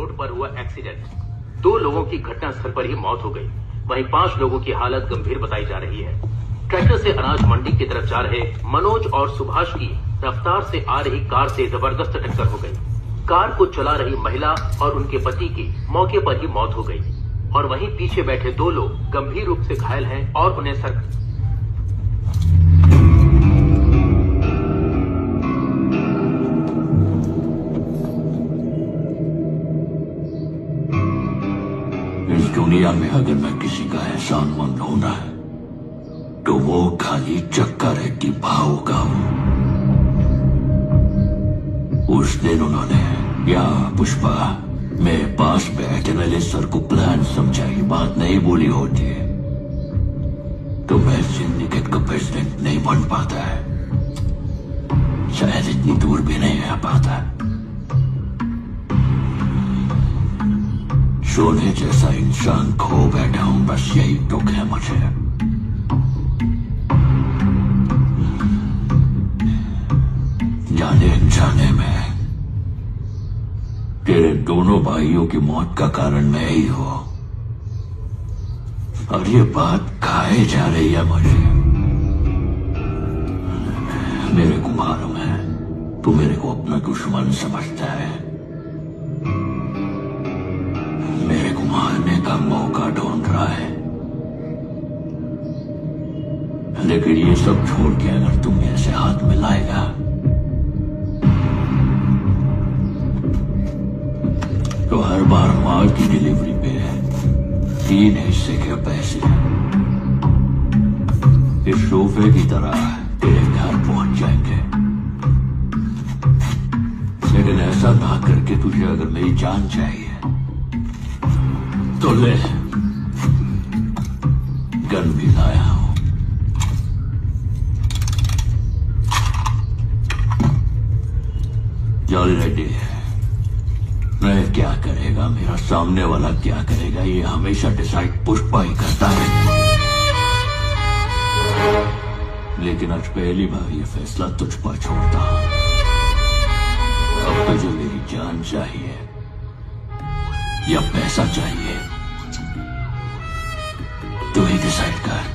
Road पर हुआ accident. 2 लोगों की घटनास्थल पर ही मौत हो गई, वहीं 5 लोगों की हालत गंभीर बताई जा रही है। ट्रैक्टर से अनाज मंडी की तरफ जा रहे मनोज और सुभाष की रफ्तार से आ रही कार से जबरदस्त टक्कर हो गई। कार को चला रही महिला और उनके पति की मौके पर ही मौत हो गई और वहीं पीछे बैठे 2 लोग गंभीर रूप से घायल हैं और उन्हें इस दुनिया में अगर मैं किसी का एहसानमंद होना है तो वो खाली चक्का रेड्डी भाव का हूं। उस दिन उन्होंने या पुष्पा मेरे पास बैठने सर को प्लान समझाई, बात नहीं बोली होती तो मैं सिंडिकेट का प्रेसिडेंट नहीं बन पाता है, शायद इतनी दूर भी नहीं आ पाता। सोने जैसा इंसान खो बैठा हूं, बस यही दुख है मुझे। जाने अनजाने में तेरे दोनों भाइयों की मौत का कारण मैं ही हूं और ये बात खाए जा रही है मुझे। मेरे को मालूम है तू मेरे को अपना दुश्मन समझता है, मेरे को मारने का मौका ढूंढ रहा है, लेकिन ये सब छोड़ के अगर तू मेरे से हाथ मिलाएगा तो हर बार माल की डिलीवरी पे 3 हिस्से के पैसे इस सोफे की तरह तेरे घर पहुंच जाएंगे। लेकिन ऐसा ना करके तुझे अगर मेरी जान चाहिए तो ले, गन भी लाया हूं। जॉली रेड्डी मैं क्या करेगा, मेरा सामने वाला क्या करेगा, ये हमेशा डिसाइड पुष्पा ही करता है। लेकिन आज पहली बार ये फैसला तुझ पर छोड़ता हूं। अब तुझे मेरी जान चाहिए या पैसा चाहिए, तू ही डिसाइड कर।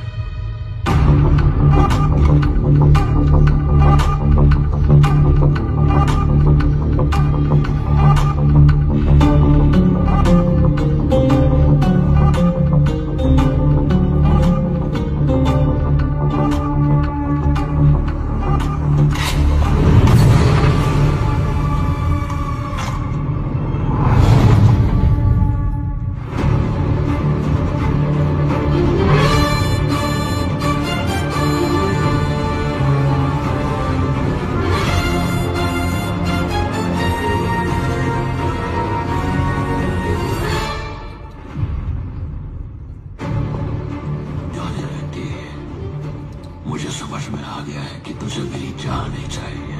मुझे समझ में आ गया है कि तुझे मेरी जान ही चाहिए।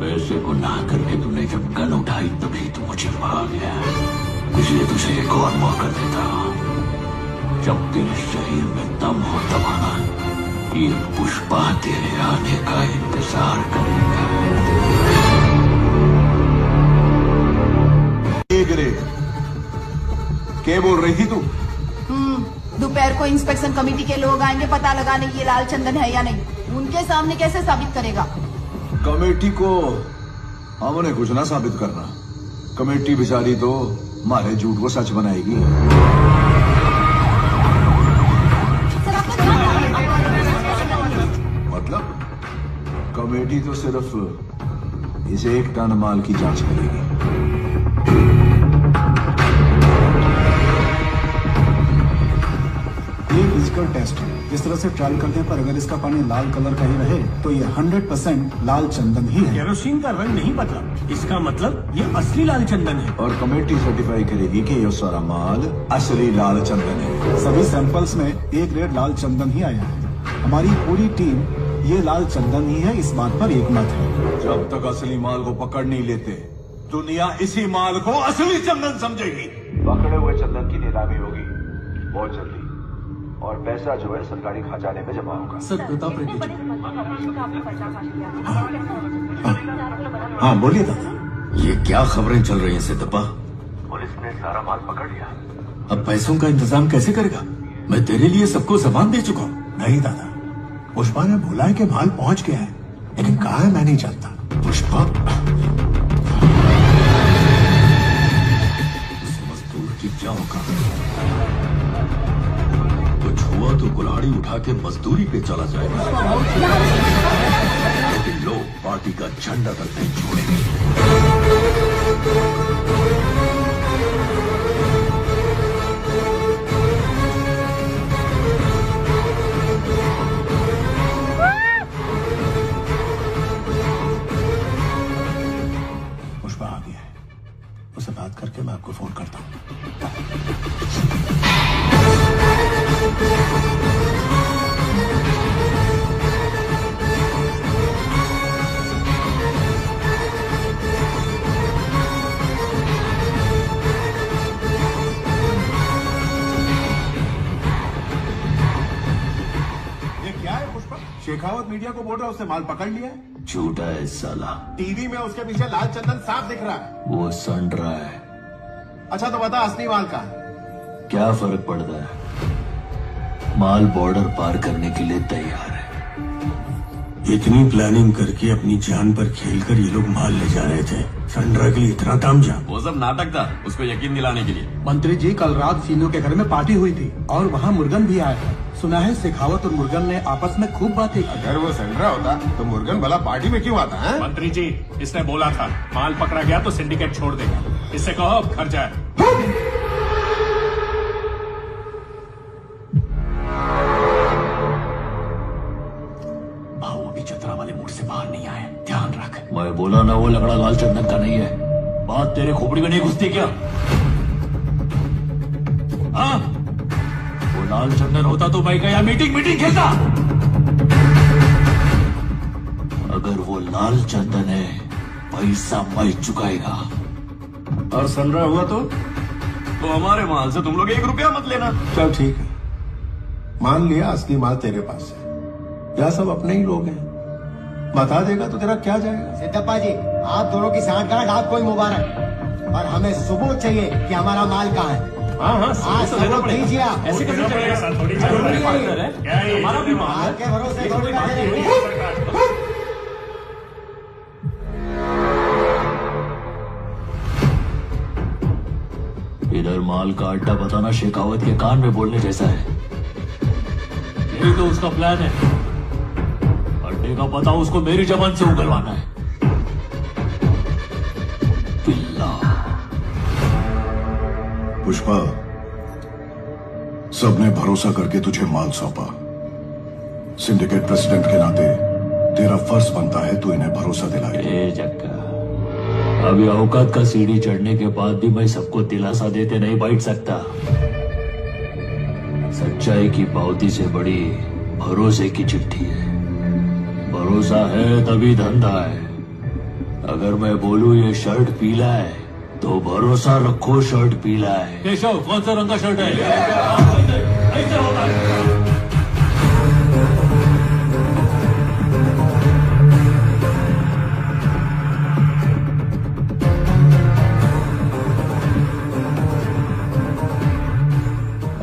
पैसे को ना करके तूने जब गन उठाई तभी तू मुझे भाग गया, इसलिए तुझे एक और मौका देता हूं। जब तेरे शरीर में दम हो तब आना, ये पुष्पा तेरे आने का इंतजार करेगा। क्या बोल रही थी तू? दोपहर को इंस्पेक्शन कमेटी के लोग आएंगे पता लगाने ये लाल चंदन है या नहीं। उनके सामने कैसे साबित करेगा? कमेटी को हमने कुछ ना साबित करना, कमेटी बेचारी तो हमारे झूठ को सच बनाएगी। मतलब कमेटी तो सिर्फ इस 1 टन माल की जांच करेगी। ये फिजिकल टेस्ट है। इस तरह से ट्रायल करने पर अगर इसका पानी लाल कलर का ही रहे तो ये 100% लाल चंदन ही है। केरोसिन का रंग नहीं बदला, इसका मतलब ये असली लाल चंदन है। और कमेटी सर्टिफाई करेगी कि ये सारा माल असली लाल चंदन है। सभी सैंपल्स में A ग्रेड लाल चंदन ही आया है। हमारी पूरी टीम ये लाल चंदन ही है, इस बात पर एकमत है। जब तक असली माल को पकड़ नहीं लेते दुनिया इसी माल को असली चंदन समझेगी। पकड़े हुए चंदन की नीलामी होगी बहुत जल्दी और पैसा जो है सरकारी खजाने में जमा होगा। सर प्रताप रेड्डी हाँ बोलिए दादा। ये क्या खबरें चल रही हैं सिद्धप्पा? पुलिस ने सारा माल पकड़ लिया। अब पैसों का इंतजाम कैसे करेगा? मैं तेरे लिए सबको सामान दे चुका हूँ। नहीं दादा, पुष्पा ने बोला है कि माल पहुंच गया है, लेकिन कहाँ है मैं नहीं जानता। पुष्पा, उस मजदूर की क्या औकात है? कुछ हुआ तो कुल्हाड़ी उठा के मजदूरी पे चला जाएगा, लेकिन लोग पार्टी का झंडा तक नहीं छोड़ेंगे। पुष्पा आ गया है, उससे बात करके मैं आपको फोन करता हूँ। ये क्या है पुष्पा? शेखावत मीडिया को बोल रहा है उसने माल पकड़ लिया है। झूठा है साला, टीवी में उसके पीछे लाल चंदन साफ दिख रहा है। वो सन रहा है। अच्छा तो बता, असली माल का है? क्या फर्क पड़ता है? माल बॉर्डर पार करने के लिए तैयार है। इतनी प्लानिंग करके अपनी जान पर खेलकर ये लोग माल ले जा रहे थे। संड्रा के लिए इतना तामझाम। वो सब नाटक था, उसको यकीन दिलाने के लिए। मंत्री जी, कल रात सीनू के घर में पार्टी हुई थी और वहाँ मुर्गन भी आया था। सुना है शेखावत और मुर्गन ने आपस में खूब बातें की। अगर वो संड्रा होता तो मुर्गन भला पार्टी में क्यों आता है? मंत्री जी, इसने बोला था माल पकड़ा गया तो सिंडिकेट छोड़ देगा। इससे कहो अब घर जाए। भाव अभी चतरा वाले मूड से बाहर नहीं आए, ध्यान रख। मैं बोला ना, वो लकड़ा लाल चंदन का नहीं है। बात तेरे खोपड़ी में नहीं घुसती क्या? हाँ, वो लाल चंदन होता तो मैं क्या मीटिंग खेलता? अगर वो लाल चंदन है, पैसा मैं चुकाएगा। और संड्रा हुआ तो हमारे माल से तुम लोग 1 रुपया मत लेना। चल ठीक है, मान लिया असली माल तेरे पास है। यह सब अपने ही लोग हैं, बता देगा तो तेरा क्या जाएगा? सिद्धप्पा जी, आप दोनों की सांठगांठ आपको ही मुबारक, और हमें सबूत चाहिए कि हमारा माल कहाँ है। हाँ, सबूत दीजिए आप। ऐसे कैसे चलेगा? हमारा भी माल है। आपके भरोसे थोड़ी बैठे रहेंगे। इधर माल का अड्डा बताना शेखावत के कान में बोलने जैसा है। यही तो उसका प्लान है। अड्डे का पता उसको मेरी जबान से उगलवाना है। पिल्ला। पुष्पा, सबने भरोसा करके तुझे माल सौंपा। सिंडिकेट प्रेसिडेंट के नाते तेरा फर्ज बनता है तू इन्हें भरोसा दिलाए। ए जक्का, अभी औकात का सीढ़ी चढ़ने के बाद भी मैं सबको दिलासा देते नहीं बैठ सकता। सच्चाई की पावती से बड़ी भरोसे की चिट्ठी है। भरोसा है तभी धंधा है। अगर मैं बोलूं ये शर्ट पीला है तो भरोसा रखो शर्ट पीला है। केशव, कौन सा रंग का शर्ट है? ऐसे होता है।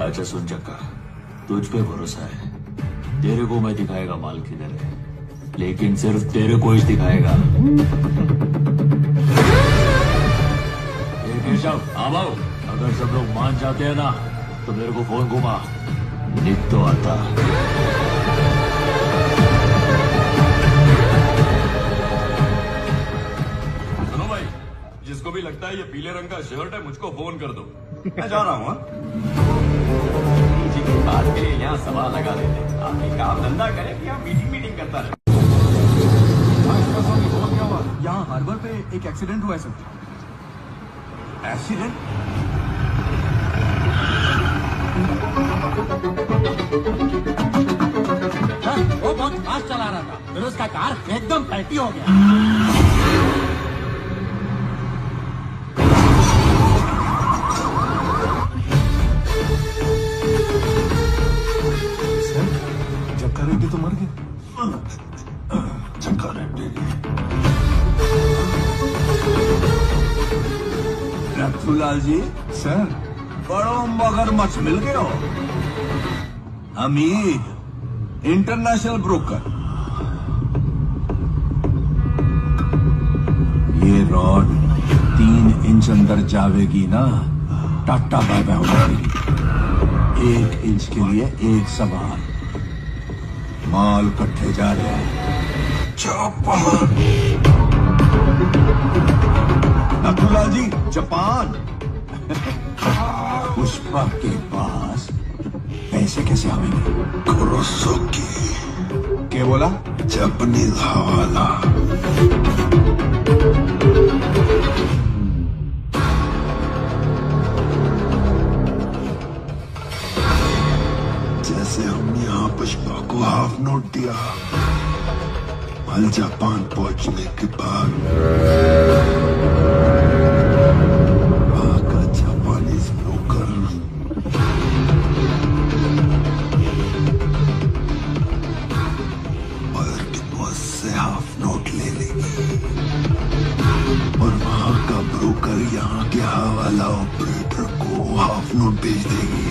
अच्छा सुन जक्का, तुझ पे भरोसा है। तेरे को मैं दिखाएगा माल किधर है, लेकिन सिर्फ तेरे को ही दिखाएगा। केशव, अब आओ। अगर सब लोग मान जाते हैं ना तो मेरे को फोन घुमा, निक तो आता। सुनो भाई, जिसको भी लगता है ये पीले रंग का शर्ट है, मुझको फोन कर दो। मैं जा रहा हूँ। बात के लिए यहाँ सवाल लगा देते। आप एक काम धंधा करें कि यहाँ मीटिंग करता रहे। यहाँ हार्बर पे एक एक्सीडेंट हुआ है सर। एक्सीडेंट? वो बहुत फास्ट चला रहा था, फिर उसका कार एकदम पलटी हो गया। जक्का रेड्डी तो मर गया। जक्का रेड्डी नथुलाल जी, सर बड़ो मगरमच्छ मिल गए हो। Hamid, international broker. ये रॉड 3 इंच अंदर जावेगी ना, टाटा बाय बाय हो जाएगी। 1 इंच के लिए 1 सवाल। माल कट्ठे जा रहे हैं। नथुलाल जी, जापान। पुष्पा के पास पैसे कैसे आवेंगे? कुरोसोकी क्या बोला? जापानीज हवाला। जैसे हमने यहाँ पुष्पा को हाफ नोट दिया, माल जापान पहुंचने के बाद वहां का जापानीज ब्रोकर से हाफ नोट ले लेगी और वहां का ब्रोकर यहाँ के हवाला ऑपरेटर को हाफ नोट भेज देगी।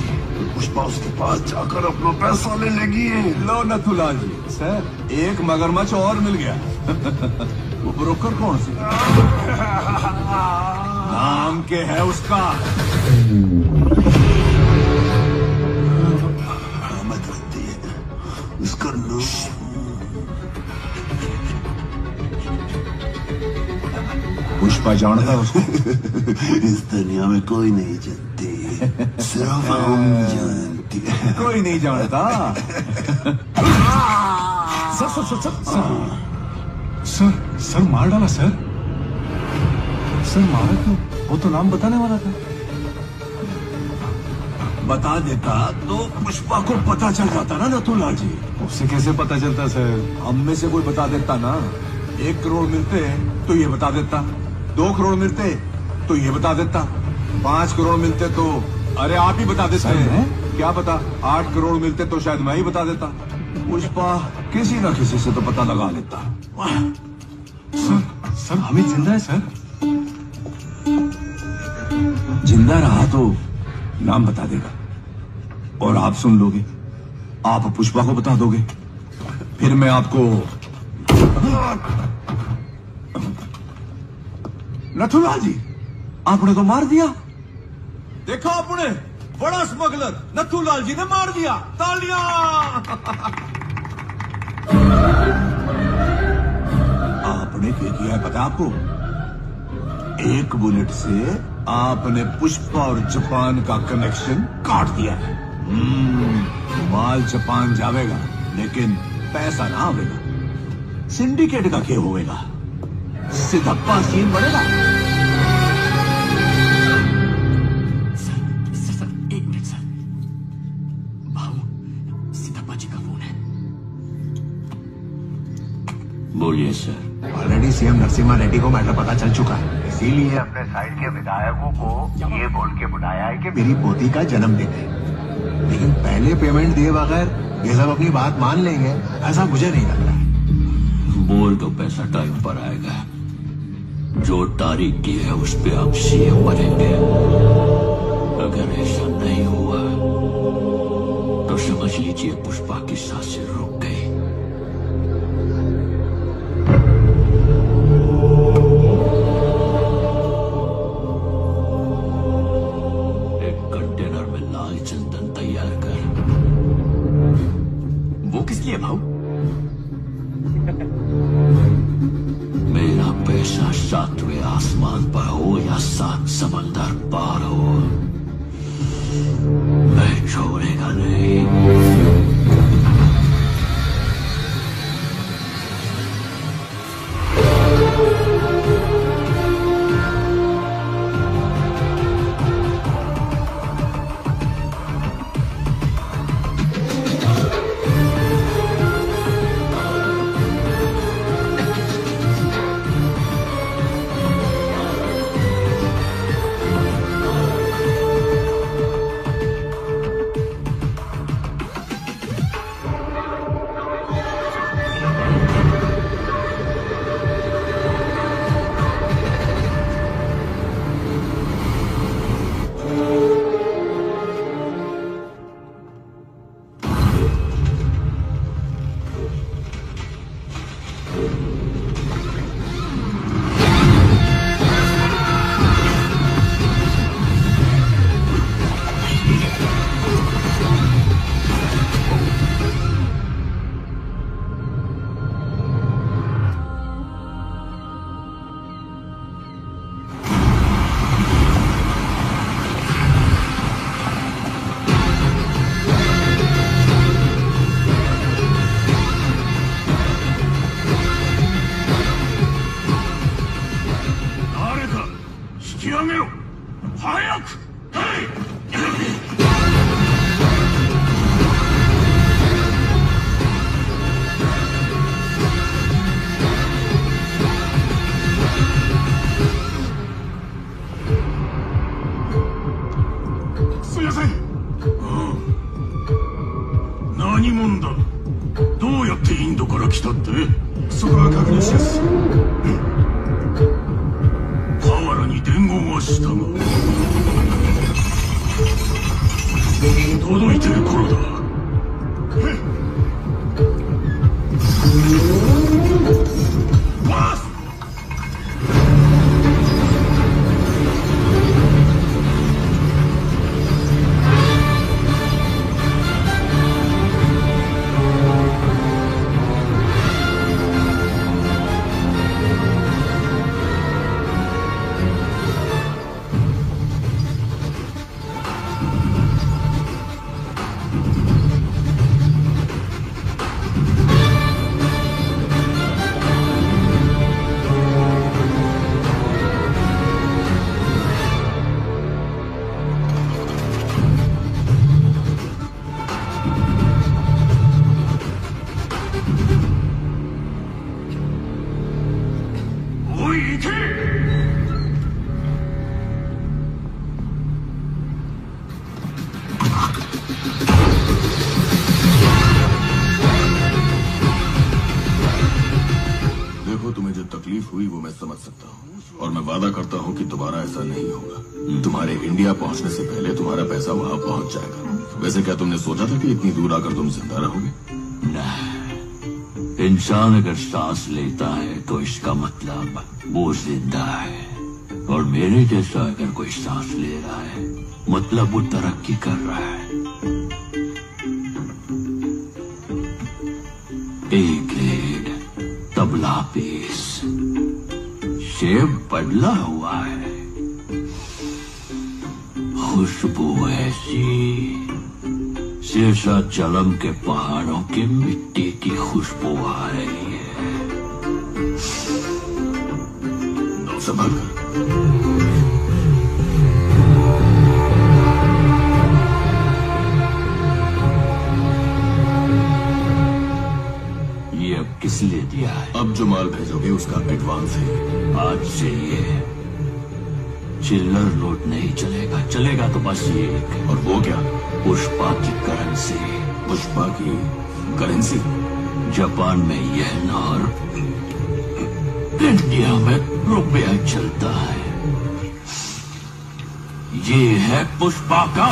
पुष्पा उसके पास जाकर अपना पैसा ले लेगी। लो नथुलाल जी, सर एक मगरमच्छ और मिल गया। वो ब्रोकर कौन सी? नाम के है उसका? आमद रहती है उसका नाम। पुष्पा जानता है उसको? इस दुनिया में कोई नहीं जानती, सिर्फ हम जानती है। कोई नहीं जानता। सर मार डाला सर। सर मारा क्यों? वो तो नाम बताने वाला था। बता देता तो पुष्पा को पता चल जाता ना नथुलाल जी। उससे कैसे पता चलता सर? हम में से कोई बता देता ना। 1 करोड़ मिलते तो ये बता देता, 2 करोड़ मिलते तो ये बता देता, 5 करोड़ मिलते तो अरे आप ही बता देते हैं। क्या पता 8 करोड़ मिलते तो शायद मैं ही बता देता। पुष्पा किसी न किसी से तो पता लगा लेता। सर हमीद जिंदा है सर? जिंदा रहा तो नाम बता देगा और आप सुन लोगे। आप पुष्पा को बता दोगे, फिर मैं आपको। नथुलाल जी, आपने तो मार दिया। देखा आपने, बड़ा स्मगलर नथुलाल जी ने मार दिया। तालियां। आपने क्या किया है पता आपको? 1 बुलेट से आपने पुष्पा और जापान का कनेक्शन काट दिया है। माल जापान जावेगा लेकिन पैसा ना आवेगा। सिंडिकेट का क्या होएगा? सिद्धप्पा सीन बनेगा। Sir 1 minute sir. भाऊ, सिद्धप्पा जी का फोन है। बोलिए sir. Already CM Narasimha Reddy को मैटर पता चल चुका है, इसीलिए अपने साइड के विधायकों को ये बोल के बुलाया है कि मेरी पोती का जन्मदिन है। लेकिन पहले पेमेंट दिए बगैर ये सब अपनी बात मान लेंगे ऐसा मुझे नहीं लगता। बोल दो पैसा टाइम पर आएगा। जो तारीख की है उस पे आप सीएम बनेंगे। अगर ऐसा नहीं हुआ तो समझ लीजिए पुष्पा की सांसें रुक गई। एक कंटेनर में लाल चंदन तैयार कर। वो किस लिए भाऊ? मेरा पैसा 7वें आसमान पर हो या 7 समंदर पार हो, मैं छोड़ेगा नहीं। तकलीफ हुई वो मैं समझ सकता हूँ, और मैं वादा करता हूँ कि दोबारा ऐसा नहीं होगा। तुम्हारे इंडिया पहुँचने से पहले तुम्हारा पैसा वहाँ पहुँच जाएगा। वैसे क्या तुमने सोचा था कि इतनी दूर आकर तुम जिंदा रहोगे? नहीं, इंसान अगर सांस लेता है तो इसका मतलब वो जिंदा है, और मेरे जैसा अगर कोई सांस ले रहा है मतलब वो तरक्की कर रहा है। A grade tabla piece, shape बदला हुआ है, खुशबू ऐसी शेषाचलम के पहाड़ों की मिट्टी की खुशबू आ रही है। संभाल कर। ये अब किस लिए दिया है? अब जो माल भेजोगे उसका एडवांस है। आज से ये चिल्लर नोट नहीं चलेगा, चलेगा तो बस ये एक। और वो क्या? पुष्पा की करेंसी। पुष्पा की करेंसी? जापान में येन और इंडिया में रुपया चलता है। ये है पुष्पा का